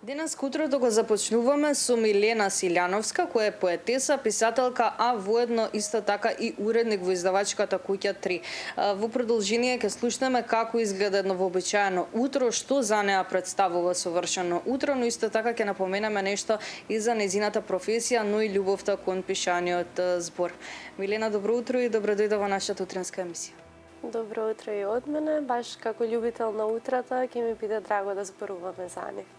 Денес утрото го започнуваме со Милена Силјановска, која е поетеса, писателка, а воедно исто така и уредник во издавачката Куќа 3. Во продолжение ќе слушнеме како изгледа едно вообичаено утро, што за неа представува совршено утро, но исто така ќе напоменеме нешто и за незината професија, но и љубовта кон пишаниот збор. Милена, добро утро и добро дојде во нашата утринска емисија. Добро утро и од мене, баш како љубител на утрата, ќе ми биде драго да зборуваме за нив.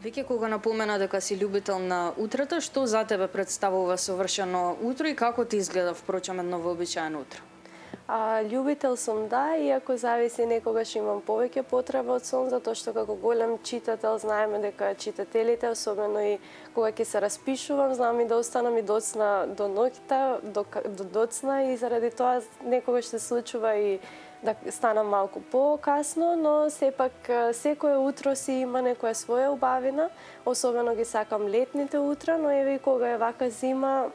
Веќе кога напомена дека си љубител на утрата, што за тебе представува совршено утро и како ти изгледа впрочем едно вообичаено утро? Љубител сум, да, иако зависи некогаш имам повеќе потреба од сон, затоа што како голем читател знаеме дека читателите, особено и кога ќе се распишувам, знам и да останам и доцна до ноќта, до доцна и заради тоа некогаш се случува и да станам малку по-касно, но сепак секое утро си има некоја своја убавина, особено ги сакам летните утра, но еве и кога е вака зима,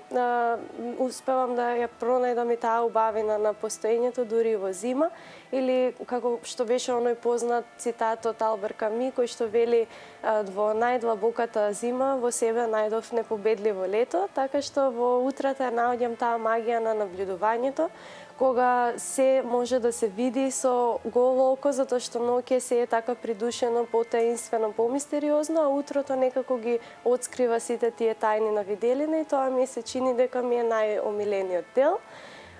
успевам да ја пронајдам и таа убавина на постоењето дури во зима, или како што беше оној познат цитат од Албер Ками, кој што вели во најдлабоката зима во себе најдов непобедливо лето, така што во утрата наоѓам таа магија на наблюдувањето, кога се може да се види со голо око, затоа што ноќе се е така придушено, потаинствено, помистериозно, а утрото некако ги отскрива сите тие тајни на виделина и тоа ми се чини дека ми е најомилениот дел.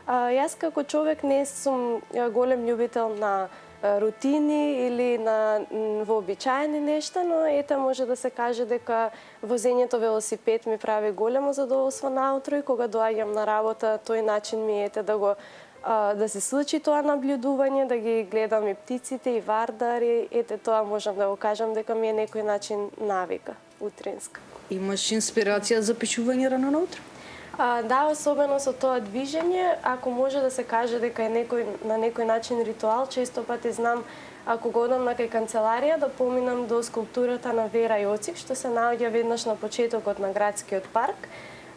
Јас како човек не сум голем љубител на рутини или на вообичаени нешта, но ете може да се каже дека возењето велосипед ми прави големо задоволство наутро и кога доаѓам на работа, тој начин ми ете да се случи тоа наблюдување, да ги гледам и птиците и вардари, ете тоа можам да го кажам дека ми е некој начин навика утринска. Имаш инспирација за пишување рано наутро? Да, особено со тоа движење, ако може да се каже дека е на некој начин ритуал, често пати знам ако го одам на кај канцеларија да поминам до скулптурата на Вера Јоцик, што се наоѓа веднаш на почетокот на градскиот парк.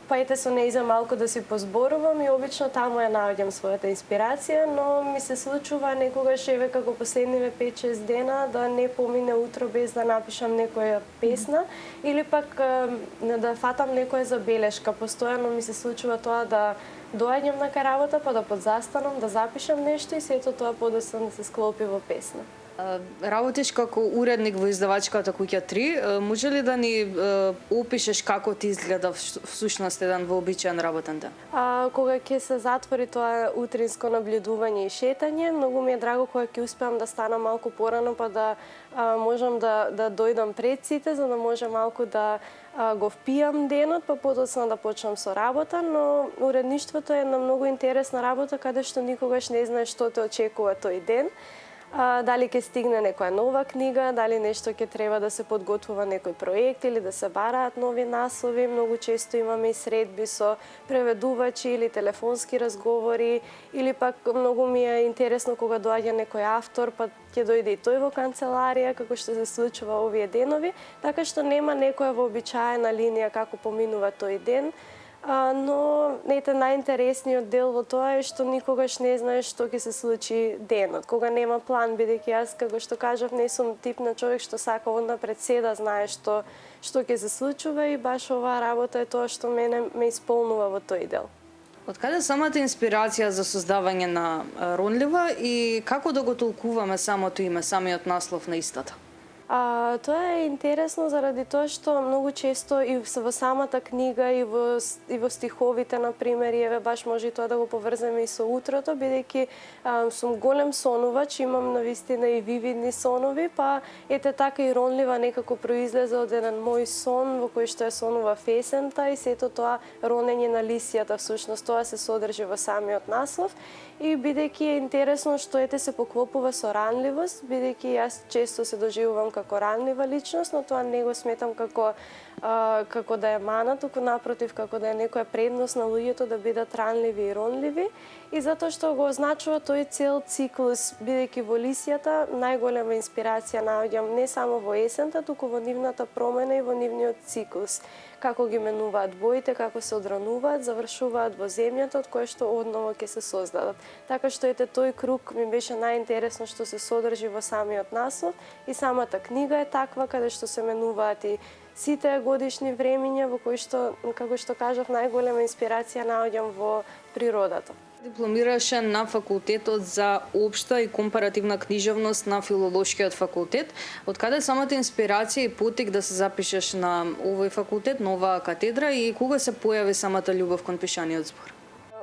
Па ете со нејза малку да си позборувам и обично таму ја наоѓам својата инспирација, но ми се случува некогаш еве како последниве 5-6 дена да не помине утро без да напишам некоја песна или пак да фатам некоја забелешка. Постојано ми се случува тоа да доаѓам на кај работа па да подзастанам, да запишам нешто и сето тоа подоцна да се склопи во песна. Работиш како уредник во издавачката Куќа 3. Може ли да ни опишеш како ти изгледа всушност еден вообичаен работен ден? Кога ќе се затвори тоа утринско наблюдување и шетање, многу ми е драго кога ќе успеам да станам малку порано па да можам да дојдам пред сите, за да може малку да го впијам денот, па подоцна да почнам со работа, но уредништвото е една многу интересна работа каде што никогаш не знаеш што те очекува тој ден. Дали ќе стигне некоја нова книга, дали нешто ќе треба да се подготвува некој проект или да се бараат нови наслови. Многу често имаме и средби со преведувачи или телефонски разговори, или пак многу ми е интересно кога доаѓа некој автор, па ќе дојде и тој во канцеларија, како што се случува овие денови, така што нема некоја вообичаена линија како поминува тој ден. Но најинтересниот дел во тоа е што никогаш не знаеш што ќе се случи денот, кога нема план, бидејќи јас, како што кажав, не сум тип на човек што сака однапред се да знае што ќе се случува и баш оваа работа е тоа што мене ме исполнува во тој дел. Од каде самата инспирација за создавање на Ронлива и како да го толкуваме самото име, самиот наслов на истата? Тоа е интересно заради тоа што многу често и во самата книга и во стиховите, например, и еве баш може и тоа да го поврземе и со утрото, бидејќи сум голем сонувач, имам навистина и вивидни сонови, па ете така и Ронлива некако произлезе од еден мој сон во кој што ја сонува есента и сето тоа ронење на лисијата, всушност тоа се содржи во самиот наслов. И бидејќи е интересно што ете се поклопува со ранливост, бидејќи јас често се доживувам како ранлива личност, но тоа не го сметам како да е мана, туку напротив како да е некоја предност на луѓето да бидат ранливи и ронливи. И затоа што го означува тој цел циклус, бидејќи во лисијата најголема инспирација наоѓам не само во есента, туку во нивната промена и во нивниот циклус. како ги менуваат боите, како се одрануваат, завршуваат во земјата од која што одново ќе се создадат. Така што ете тој круг ми беше најинтересно што се содржи во самиот наслов и самата книга е таква каде што се менуваат и сите годишни времиња во кои што, како што кажав, најголема инспирација наоѓам во природата. Дипломираше на факултетот за општа и компаративна книжевност на Филолошкиот факултет. Од каде самата инспирација и потик да се запишеш на овој факултет, на оваа катедра и кога се појави самата љубов кон пишаниот збор?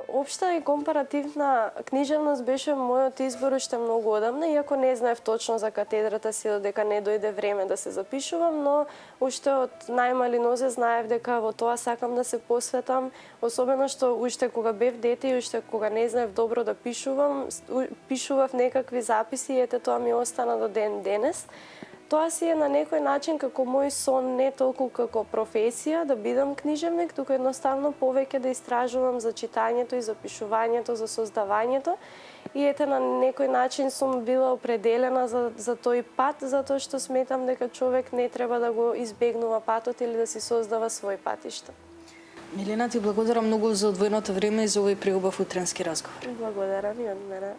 Општа и компаративна книжевност беше мојот избор уште многу одамна, иако не знаев точно за катедрата си додека не дојде време да се запишувам, но уште од најмали нозе знаев дека во тоа сакам да се посветам, особено што уште кога бев дете и уште кога не знаев добро да пишувам, пишував некакви записи и ете тоа ми остана до ден денес. Тоа си е на некој начин како мој сон, не толку како професија да бидам книжевник, туку едноставно повеќе да истражувам за читањето и за пишувањето, за создавањето. И ете на некој начин сум била определена за тој пат, затоа што сметам дека човек не треба да го избегнува патот или да си создава свој патишта. Милена, ти благодарам многу за одвоеното време и за овој преубав утренски разговор. Благодарам и од мене.